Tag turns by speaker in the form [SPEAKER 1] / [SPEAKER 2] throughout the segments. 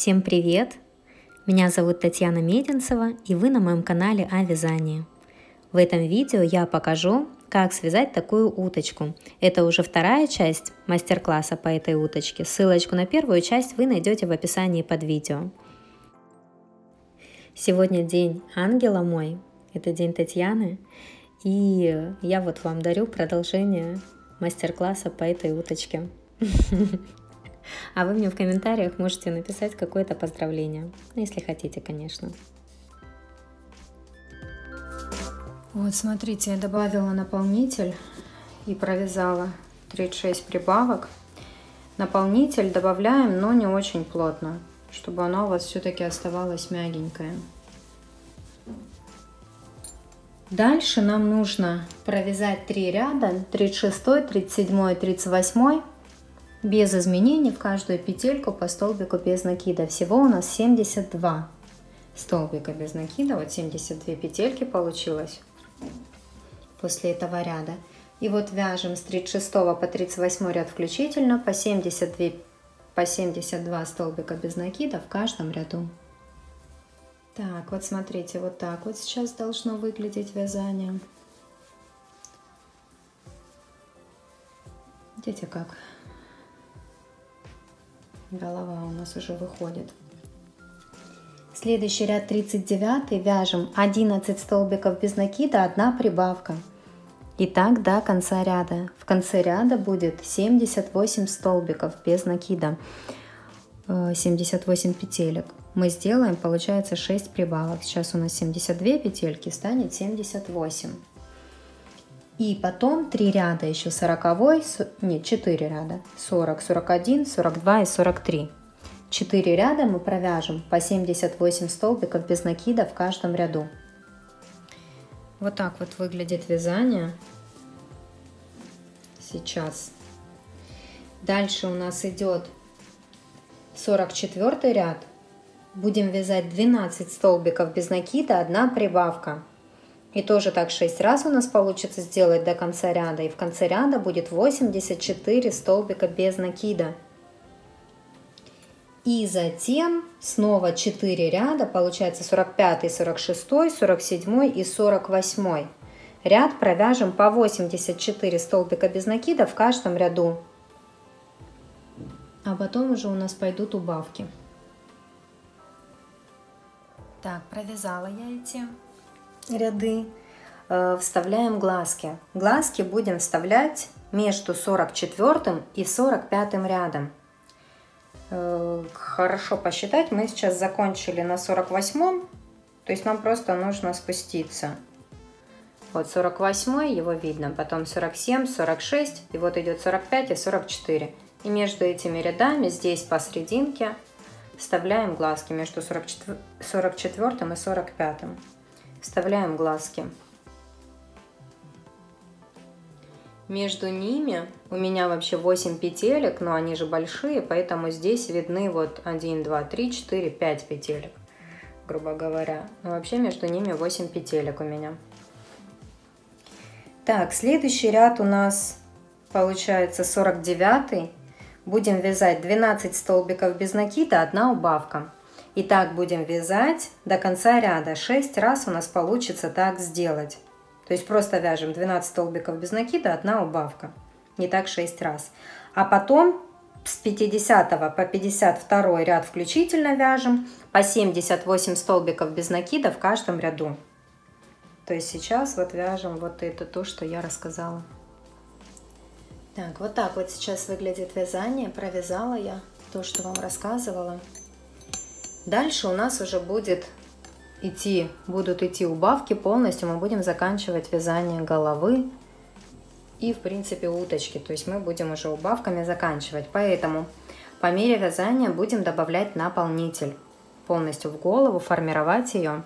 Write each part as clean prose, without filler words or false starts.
[SPEAKER 1] Всем привет! Меня зовут Татьяна Мединцева, и вы на моем канале о вязании. В этом видео я покажу, как связать такую уточку. Это уже вторая часть мастер-класса по этой уточке. Ссылочку на первую часть вы найдете в описании под видео. Сегодня день ангела мой, это день Татьяны, и я вот вам дарю продолжение мастер-класса по этой уточке. А вы мне в комментариях можете написать какое-то поздравление, если хотите, конечно. Вот смотрите, я добавила наполнитель и провязала 36 прибавок. Наполнитель добавляем, но не очень плотно, чтобы оно у вас все-таки оставалось мягенькое. Дальше нам нужно провязать 3 ряда, 36, 37, 38, без изменений в каждую петельку по столбику без накида. Всего у нас 72 столбика без накида, вот 72 петельки получилось после этого ряда. И вот вяжем с 36 по 38 ряд включительно по 72 столбика без накида в каждом ряду. Так, вот смотрите, вот так вот сейчас должно выглядеть вязание. Видите как? Голова у нас уже выходит. Следующий ряд 39, вяжем 11 столбиков без накида, 1 прибавка. И так до конца ряда. В конце ряда будет 78 столбиков без накида, 78 петелек. Мы сделаем, получается, 6 прибавок. Сейчас у нас 72 петельки, станет 78. И потом 3 ряда еще 40, нет, 4 ряда, 40, 41, 42 и 43. 4 ряда мы провяжем по 78 столбиков без накида в каждом ряду. Вот так вот выглядит вязание сейчас. Дальше у нас идет 44 ряд. Будем вязать 12 столбиков без накида, 1 прибавка. И тоже так 6 раз у нас получится сделать до конца ряда. И в конце ряда будет 84 столбика без накида. И затем снова 4 ряда, получается 45, 46, 47 и 48. Ряд провяжем по 84 столбика без накида в каждом ряду. А потом уже у нас пойдут убавки. Так, провязала я эти ряды. Вставляем глазки. Глазки будем вставлять между 44 и 45 рядом. Хорошо посчитать, мы сейчас закончили на 48, то есть нам просто нужно спуститься. Вот 48, его видно, потом 47, 46, и вот идет 45 и 44. И между этими рядами, здесь посерединке, вставляем глазки между 44 и 45. Вставляем глазки. Между ними у меня вообще 8 петелек, но они же большие, поэтому здесь видны вот 1, 2, 3, 4, 5 петелек, грубо говоря. Но вообще между ними 8 петелек у меня. Так, следующий ряд у нас получается 49. Будем вязать 12 столбиков без накида, 1 убавка. И так будем вязать до конца ряда. 6 раз у нас получится так сделать. То есть просто вяжем 12 столбиков без накида, 1 убавка. Не так 6 раз. А потом с 50 по 52 ряд включительно вяжем по 78 столбиков без накида в каждом ряду. То есть сейчас вот вяжем вот это то, что я рассказала. Так, вот так вот сейчас выглядит вязание. Провязала я то, что вам рассказывала. Дальше у нас уже будут идти убавки полностью. Мы будем заканчивать вязание головы и, в принципе, уточки. То есть мы будем уже убавками заканчивать. Поэтому по мере вязания будем добавлять наполнитель полностью в голову, формировать ее.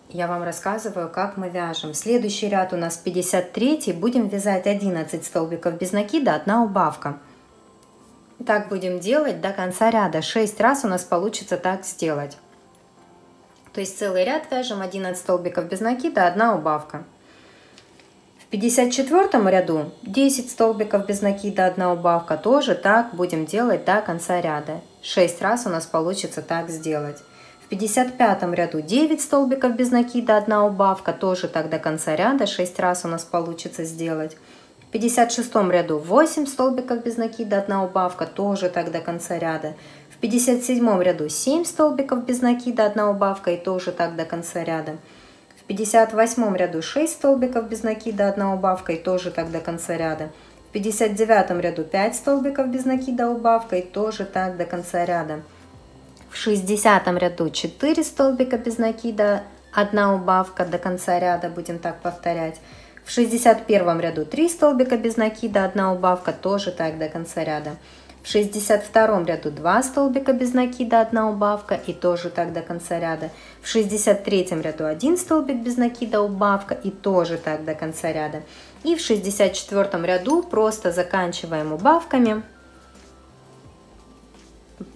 [SPEAKER 1] Я вам рассказываю, как мы вяжем. Следующий ряд у нас 53. Будем вязать 11 столбиков без накида, 1 убавка. Так будем делать до конца ряда. 6 раз у нас получится так сделать. То есть целый ряд вяжем 11 столбиков без накида, 1 убавка. В В 54 ряду 10 столбиков без накида, 1 убавка. Тоже так будем делать до конца ряда. 6 раз у нас получится так сделать. В 55 ряду 9 столбиков без накида, 1 убавка. Тоже так до конца ряда. 6 раз у нас получится сделать. В 56 ряду 8 столбиков без накида, 1 убавка. Тоже так до конца ряда. В 57 ряду 7 столбиков без накида, 1 убавка. И тоже так до конца ряда. В 58 ряду 6 столбиков без накида, 1 убавка. И тоже так до конца ряда. В 59 ряду 5 столбиков без накида, убавка. И тоже так до конца ряда. В 60 ряду 4 столбика без накида, 1 убавка. До конца ряда будем так повторять. В 61 ряду 3 столбика без накида, 1 убавка, тоже так до конца ряда. В 62 ряду 2 столбика без накида, 1 убавка, и тоже так до конца ряда. В 63 ряду 1 столбик без накида, убавка, и тоже так до конца ряда. И в 64 ряду просто заканчиваем убавками.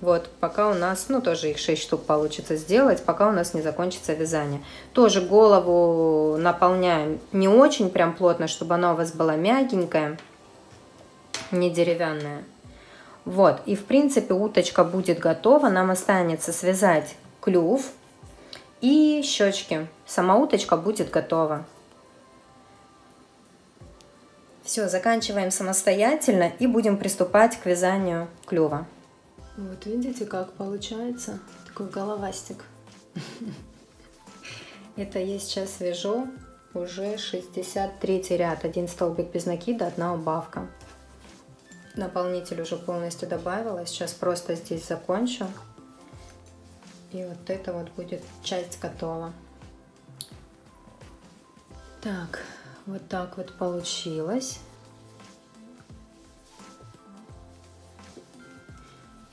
[SPEAKER 1] Вот, пока у нас, ну тоже их 6 штук получится сделать, пока у нас не закончится вязание. Тоже голову наполняем не очень прям плотно, чтобы она у вас была мягенькая, не деревянная. Вот, и в принципе уточка будет готова. Нам останется связать клюв и щечки. Сама уточка будет готова. Все, заканчиваем самостоятельно и будем приступать к вязанию клюва. Вот видите, как получается такой головастик. Это я сейчас вяжу уже 63 ряд. 1 столбик без накида, 1 убавка. Наполнитель уже полностью добавила. Сейчас просто здесь закончу. И вот это вот будет часть готова. Вот так вот получилось.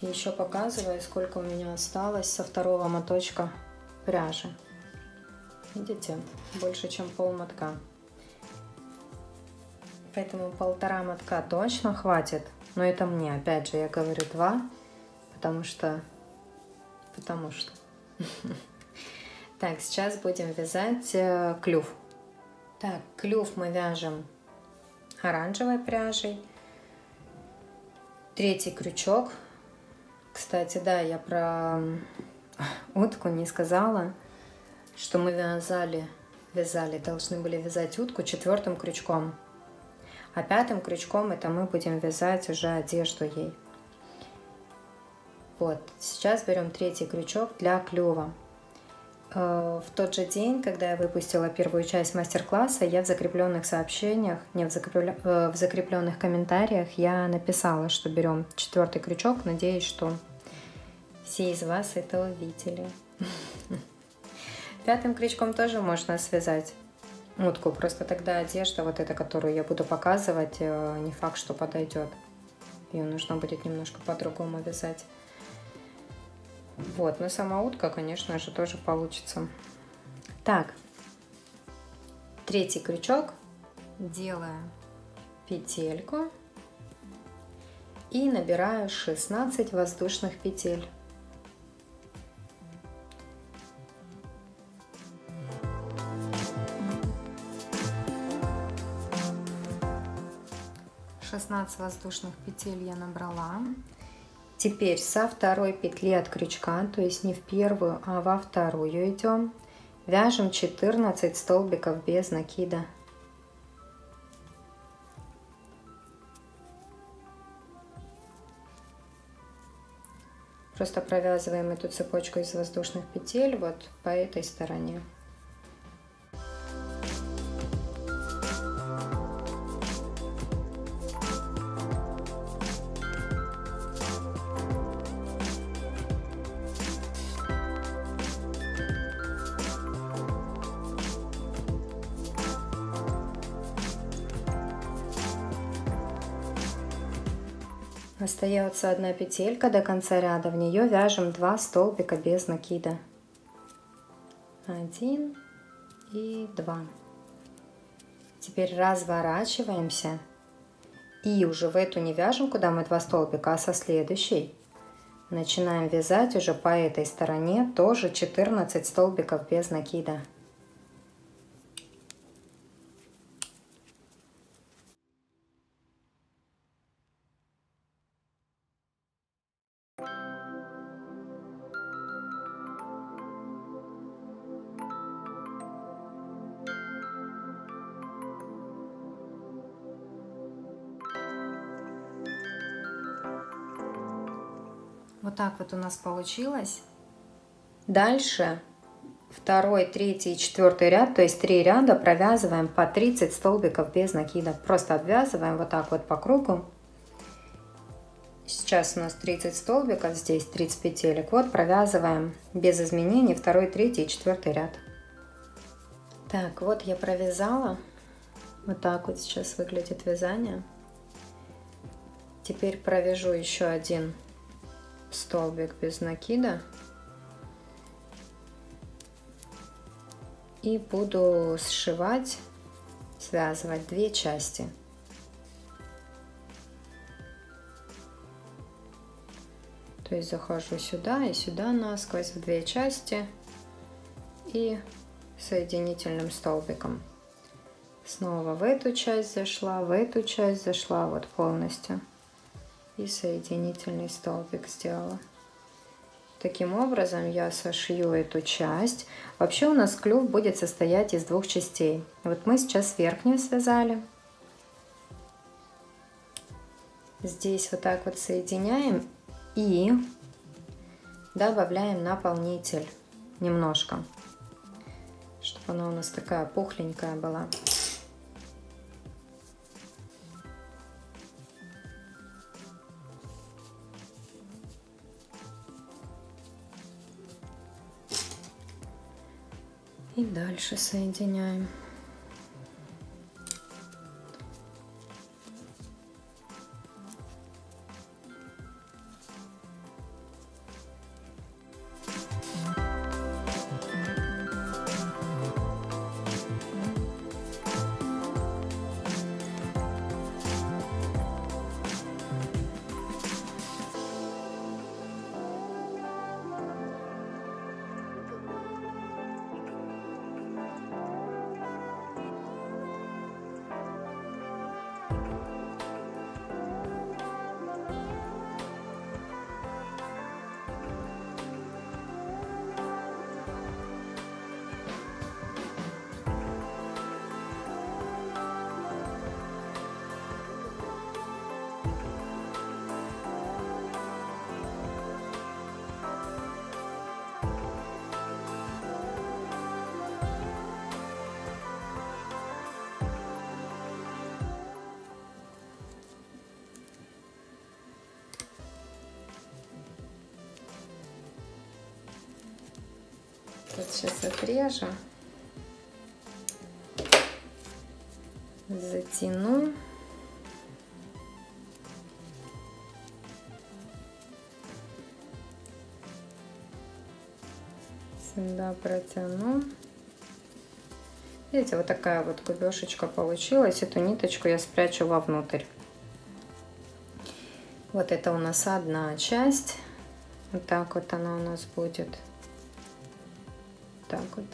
[SPEAKER 1] И еще показываю, сколько у меня осталось со второго моточка пряжи. Видите, больше чем пол мотка. Поэтому 1,5 мотка точно хватит. Но это мне, опять же, я говорю 2, потому что. Так, сейчас будем вязать клюв. Так, клюв мы вяжем оранжевой пряжей. 3-й крючок. Кстати, да, я про утку не сказала, что мы должны были вязать утку 4-м крючком. А 5-м крючком это мы будем вязать уже одежду ей. Вот, сейчас берем 3-й крючок для клюва. В тот же день, когда я выпустила первую часть мастер-класса, я в закрепленных сообщениях, в закрепленных комментариях я написала, что берем 4-й крючок. Надеюсь, что все из вас это увидели. 5-м крючком тоже можно связать утку, просто тогда одежда, вот эта, которую я буду показывать, не факт, что подойдет. Ее нужно будет немножко по-другому вязать. Вот, но сама утка, конечно же, тоже получится. Так, 3-й крючок, делаю петельку и набираю 16 воздушных петель. Воздушных петель я набрала. Теперь со 2-й петли от крючка, то есть не в первую, а во 2-ю идем, вяжем 14 столбиков без накида. Просто провязываем эту цепочку из воздушных петель вот по этой стороне. Остается 1 петелька до конца ряда, в нее вяжем 2 столбика без накида. 1 и 2. Теперь разворачиваемся и уже в эту не вяжем, куда мы 2 столбика, а со следующей начинаем вязать уже по этой стороне тоже 14 столбиков без накида. Вот так вот у нас получилось. Дальше второй, третий и четвертый ряд, то есть 3 ряда, провязываем по 30 столбиков без накида. Просто обвязываем вот так вот по кругу. Сейчас у нас 30 столбиков, здесь 30 петелек. Вот провязываем без изменений второй, третий и четвертый ряд. Так, вот я провязала. Вот так вот сейчас выглядит вязание. Теперь провяжу еще один столбик без накида. И буду сшивать, связывать 2 части. То есть захожу сюда и сюда насквозь в 2 части и соединительным столбиком. Снова в эту часть зашла, в эту часть зашла, вот полностью. И соединительный столбик сделала. Таким образом я сошью эту часть. Вообще у нас клюв будет состоять из 2 частей. Вот мы сейчас верхнюю связали. Здесь вот так вот соединяем и добавляем наполнитель немножко, чтобы она у нас такая пухленькая была. И дальше соединяем. Тут сейчас отрежу, затяну. Сюда протяну. Видите, вот такая вот губешечка получилась. Эту ниточку я спрячу вовнутрь. Вот это у нас одна часть. Вот так вот она у нас будет. Так вот.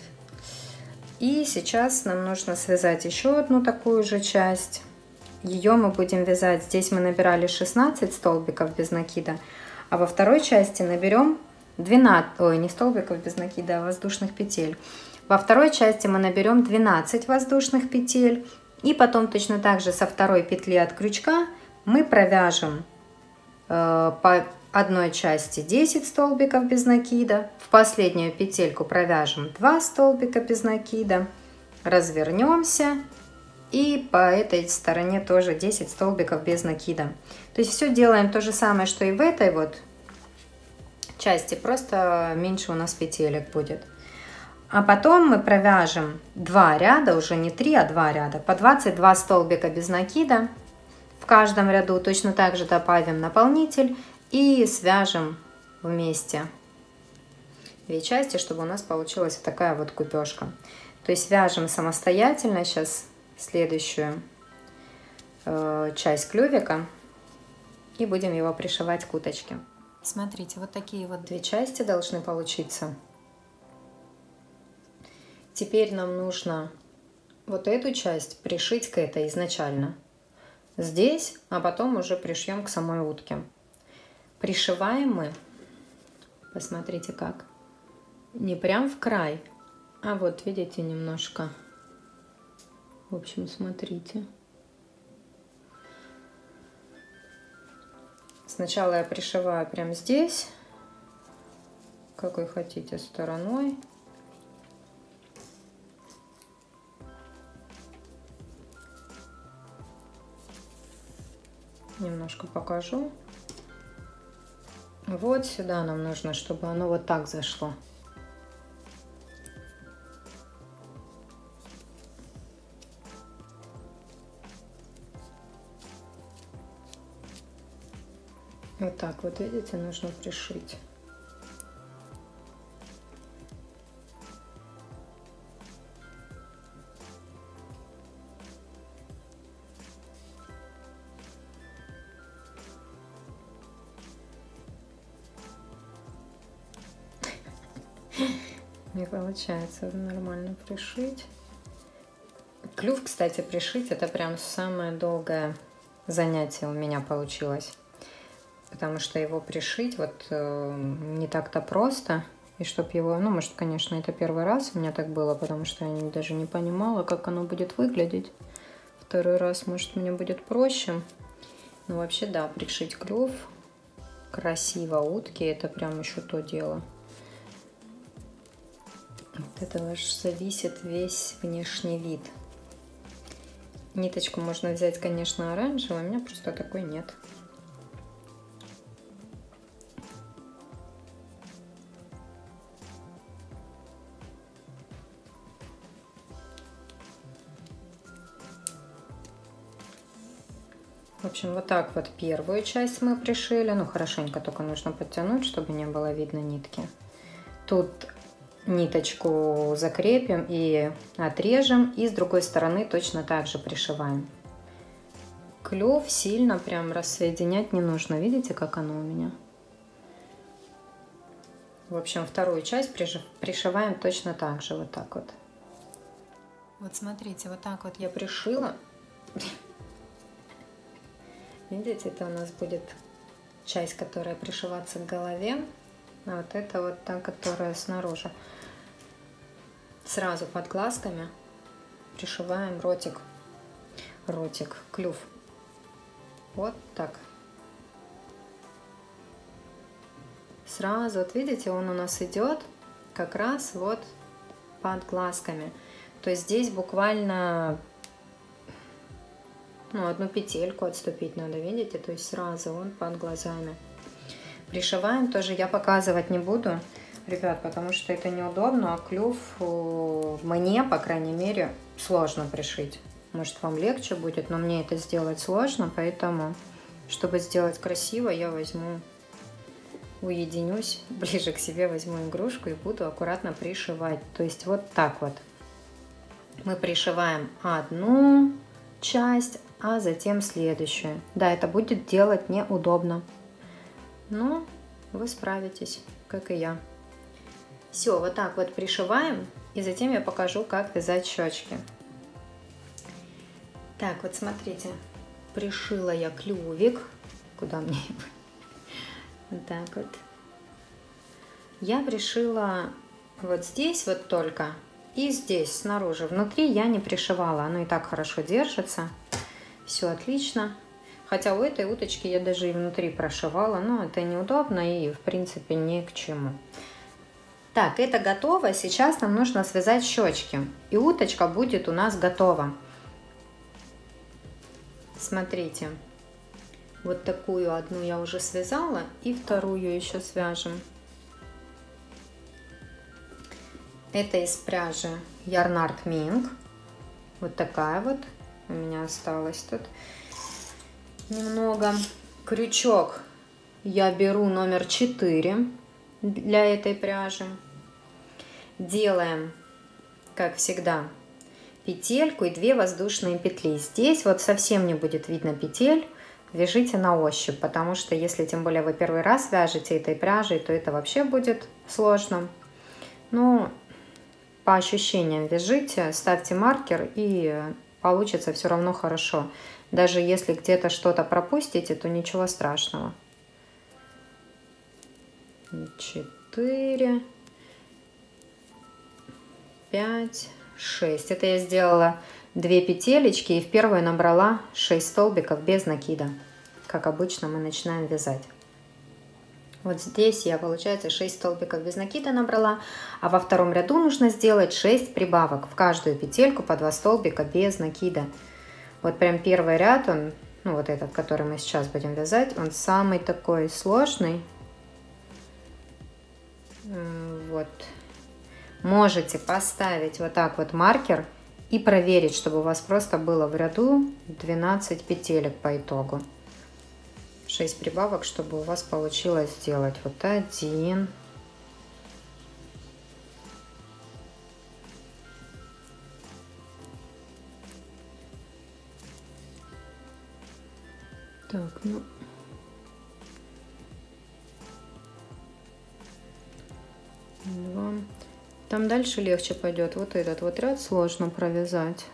[SPEAKER 1] И сейчас нам нужно связать еще одну такую же часть. Ее мы будем вязать. Здесь мы набирали 16 столбиков без накида, а во второй части наберем 12, ой, не столбиков без накида, а воздушных петель. Во второй части мы наберем 12 воздушных петель, и потом точно так же со второй петли от крючка мы провяжем по одной части 10 столбиков без накида, в последнюю петельку провяжем 2 столбика без накида, развернемся и по этой стороне тоже 10 столбиков без накида. То есть все делаем то же самое, что и в этой вот части, просто меньше у нас петелек будет. А потом мы провяжем 2 ряда, уже не 3, а 2 ряда, по 22 столбика без накида. В каждом ряду точно так же добавим наполнитель и свяжем вместе 2 части, чтобы у нас получилась вот такая вот губежка. То есть вяжем самостоятельно сейчас следующую часть клювика и будем его пришивать к уточке. Смотрите, вот такие вот 2 части должны получиться. Теперь нам нужно вот эту часть пришить к этой изначально здесь, а потом уже пришьем к самой утке. Пришиваем мы, посмотрите как, не прям в край, а вот видите немножко. В общем, смотрите. Сначала я пришиваю прямо здесь, какой хотите стороной. Немножко покажу. Вот сюда нам нужно, чтобы оно вот так зашло. Вот так вот, видите, нужно пришить. Не получается нормально пришить. Клюв, кстати, пришить — это прям самое долгое занятие у меня получилось. Потому что его пришить вот не так-то просто. И чтоб его, ну, может, конечно, это первый раз у меня так было, потому что я даже не понимала, как оно будет выглядеть. Второй раз, может, мне будет проще. Но вообще, да, пришить клюв красиво утки — это прям еще то дело. От этого аж зависит весь внешний вид. Ниточку можно взять, конечно, оранжевую, у меня просто такой нет. В общем, вот так вот первую часть мы пришили. Ну, хорошенько только нужно подтянуть, чтобы не было видно нитки. Тут ниточку закрепим и отрежем. И с другой стороны точно так же пришиваем. Клюв сильно прям рассоединять не нужно. Видите, как оно у меня? В общем, вторую часть пришиваем точно так же. Вот так вот. Вот смотрите, вот так вот я пришила. Видите, это у нас будет часть, которая пришиваться к голове, а вот это вот та, которая снаружи. Сразу под глазками пришиваем ротик, клюв. Вот так. Сразу, вот видите, он у нас идет как раз вот под глазками. То есть здесь буквально... Ну, одну петельку отступить надо, видите? То есть сразу он под глазами. Пришиваем тоже я показывать не буду, ребят, потому что это неудобно, а клюв мне, по крайней мере, сложно пришить. Может, вам легче будет, но мне это сделать сложно, поэтому, чтобы сделать красиво, я уединюсь, ближе к себе возьму игрушку и буду аккуратно пришивать. То есть вот так вот. Мы пришиваем одну часть, а затем следующую. Да, это будет делать неудобно, но вы справитесь, как и я. Все, вот так вот пришиваем, и затем я покажу, как вязать щечки. Так, вот смотрите, пришила я клювик. Куда мне его? Вот так вот. Я пришила вот здесь вот только, и здесь снаружи. Внутри я не пришивала, оно и так хорошо держится. Все отлично. Хотя у этой уточки я даже и внутри прошивала, но это неудобно и в принципе ни к чему. Так, это готово. Сейчас нам нужно связать щечки. И уточка будет у нас готова. Смотрите. Вот такую одну я уже связала. И вторую еще свяжем. Это из пряжи Yarnart Mink. Вот такая вот. У меня осталось тут немного. Крючок я беру номер 4 для этой пряжи. Делаем, как всегда, петельку и 2 воздушные петли. Здесь вот совсем не будет видно петель. Вяжите на ощупь, потому что если тем более вы первый раз вяжете этой пряжей, то это вообще будет сложно. Но по ощущениям вяжите, ставьте маркер, и получится все равно хорошо. Даже если где-то что-то пропустите, то ничего страшного. 4, 5, 6. Это я сделала 2 петелечки и в первую набрала 6 столбиков без накида. Как обычно мы начинаем вязать. Вот здесь я, получается, 6 столбиков без накида набрала, а во втором ряду нужно сделать 6 прибавок. В каждую петельку по 2 столбика без накида. Вот прям первый ряд, он, ну вот этот, который мы сейчас будем вязать, он самый такой сложный. Вот. Можете поставить вот так вот маркер и проверить, чтобы у вас просто было в ряду 12 петелек по итогу. 6 прибавок, чтобы у вас получилось сделать. Вот 1, так, ну, два. Там дальше легче пойдет. Вот этот вот ряд сложно провязать.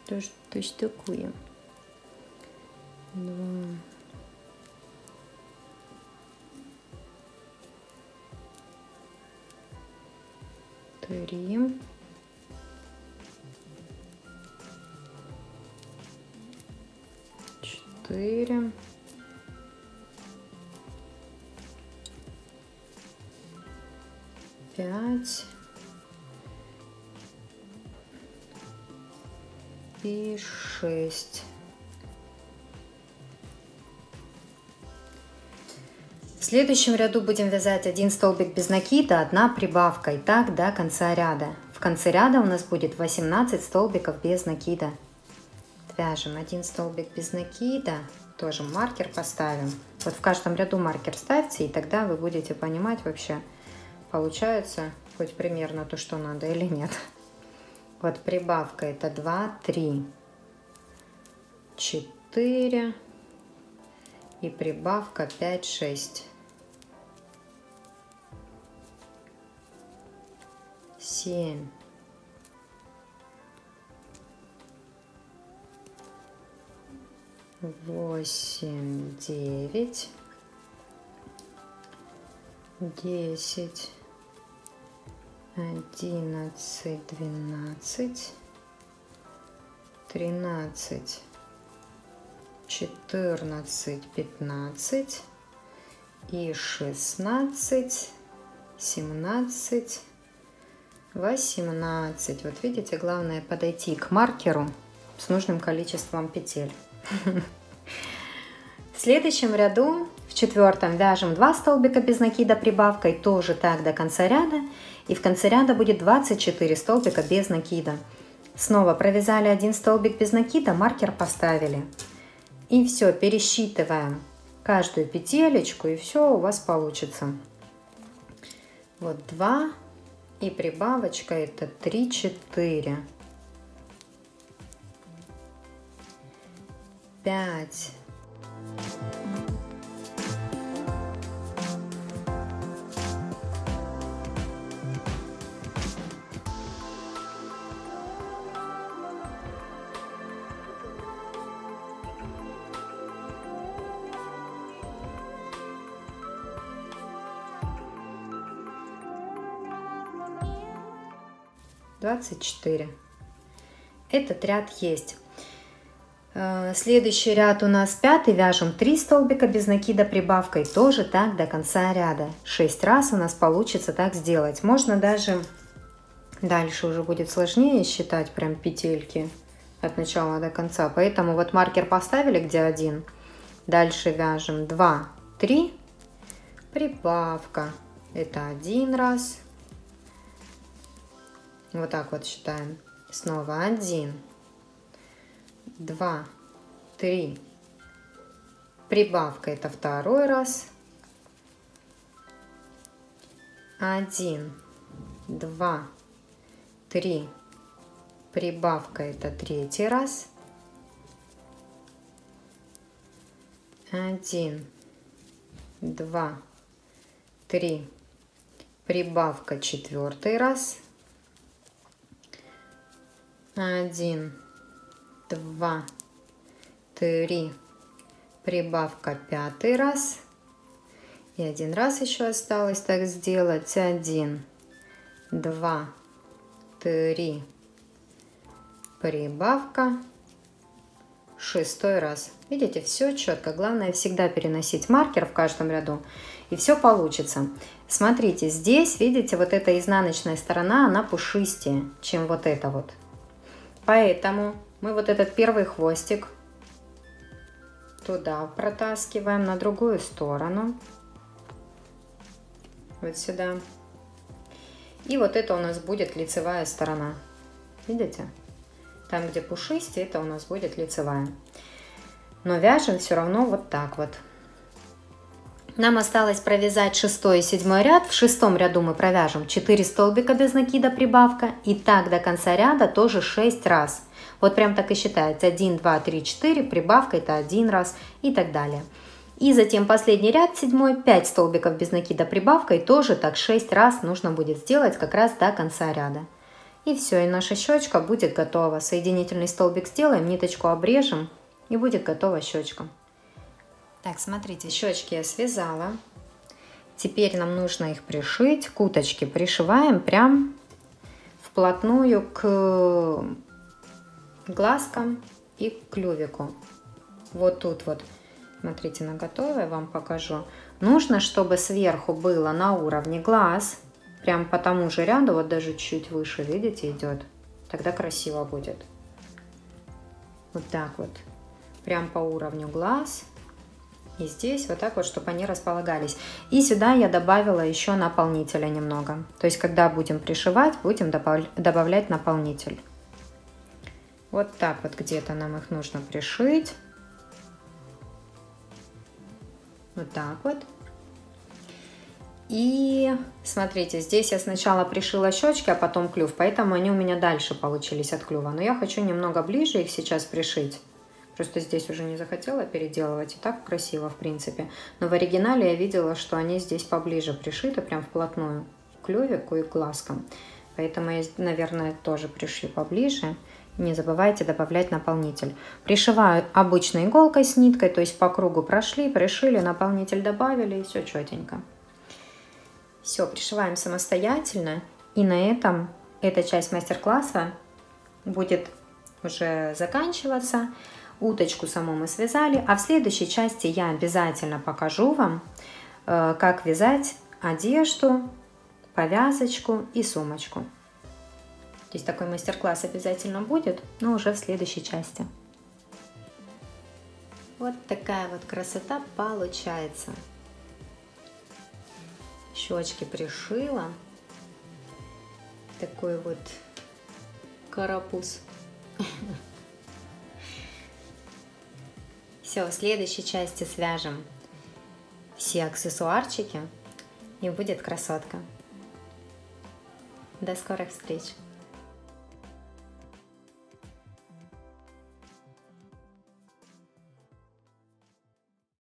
[SPEAKER 1] То есть такое. 2. 3. 4. 5. И 6. В следующем ряду будем вязать 1 столбик без накида, 1 прибавка, и так до конца ряда. В конце ряда у нас будет 18 столбиков без накида. Вяжем 1 столбик без накида, тоже маркер поставим. Вот в каждом ряду маркер ставьте, и тогда вы будете понимать вообще, получается хоть примерно то, что надо или нет. Вот прибавка это 2, 3, 4 и прибавка 5, 6, 7, 8, 9, 10, 11, 12, 13, 14, 15 и 16, 17, 18. Вот видите, главное подойти к маркеру с нужным количеством петель. В следующем ряду, в четвертом, вяжем 2 столбика без накида прибавкой, тоже так до конца ряда. И в конце ряда будет 24 столбика без накида. Снова провязали 1 столбик без накида, маркер поставили. И все, пересчитываем каждую петелечку, и все у вас получится. Вот 2 и прибавочка это 3, 4, 5, 24. Этот ряд есть. Следующий ряд у нас 5, вяжем 3 столбика без накида прибавкой, тоже так до конца ряда. 6 раз у нас получится так сделать. Можно даже дальше уже будет сложнее считать прям петельки от начала до конца, поэтому вот маркер поставили где 1, дальше вяжем 2, 3, прибавка, это 1 раз, вот так вот считаем, снова 1, 2, 3, прибавка, это 2 раз, 1, 2, 3, прибавка, это 3 раз, 1, 2, 3, прибавка, 4 раз, 1, 2, 3, прибавка, 5 раз, и 1 раз еще осталось так сделать, 1, 2, 3, прибавка, 6-й раз. Видите, все четко. Главное всегда переносить маркер в каждом ряду, и все получится. Смотрите, здесь, видите, вот эта изнаночная сторона, она пушистее, чем вот эта вот. Поэтому мы вот этот первый хвостик туда протаскиваем, на другую сторону. Вот сюда. И вот это у нас будет лицевая сторона. Видите? Там, где пушистее, это у нас будет лицевая. Но вяжем все равно вот так вот. Нам осталось провязать 6 и 7 ряд. В 6 ряду мы провяжем 4 столбика без накида прибавка. И так до конца ряда тоже 6 раз. Вот прям так и считается. 1, 2, 3, 4. Прибавка это 1 раз и так далее. И затем последний ряд, 7, 5 столбиков без накида прибавкой. Тоже так 6 раз нужно будет сделать как раз до конца ряда. И все, и наша щечка будет готова. Соединительный столбик сделаем, ниточку обрежем, и будет готова щечка. Так, смотрите, щечки я связала. Теперь нам нужно их пришить. Куточки пришиваем прям вплотную к глазкам и к клювику. Вот тут вот, смотрите, на готовое вам покажу. Нужно, чтобы сверху было на уровне глаз. Прям по тому же ряду, вот даже чуть выше, видите, идет. Тогда красиво будет. Вот так вот. Прям по уровню глаз. И здесь вот так вот, чтобы они располагались. И сюда я добавила еще наполнителя немного. То есть, когда будем пришивать, будем добавлять наполнитель. Вот так вот где-то нам их нужно пришить. Вот так вот. И смотрите, здесь я сначала пришила щечки, а потом клюв, поэтому они у меня дальше получились от клюва. Но я хочу немного ближе их сейчас пришить. Просто здесь уже не захотела переделывать, и так красиво в принципе. Но в оригинале я видела, что они здесь поближе пришиты, прям вплотную к клювику и к глазкам. Поэтому я, наверное, тоже пришью поближе. Не забывайте добавлять наполнитель. Пришиваю обычной иголкой с ниткой, то есть по кругу прошли, пришили, наполнитель добавили, и все четенько. Все, пришиваем самостоятельно. И на этом эта часть мастер-класса будет уже заканчиваться. Уточку саму мы связали. А в следующей части я обязательно покажу вам, как вязать одежду, повязочку и сумочку. Здесь такой мастер-класс обязательно будет, но уже в следующей части. Вот такая вот красота получается. Щечки пришила. Такой вот карапуз. Все, в следующей части свяжем все аксессуарчики, и будет красотка. До скорых встреч!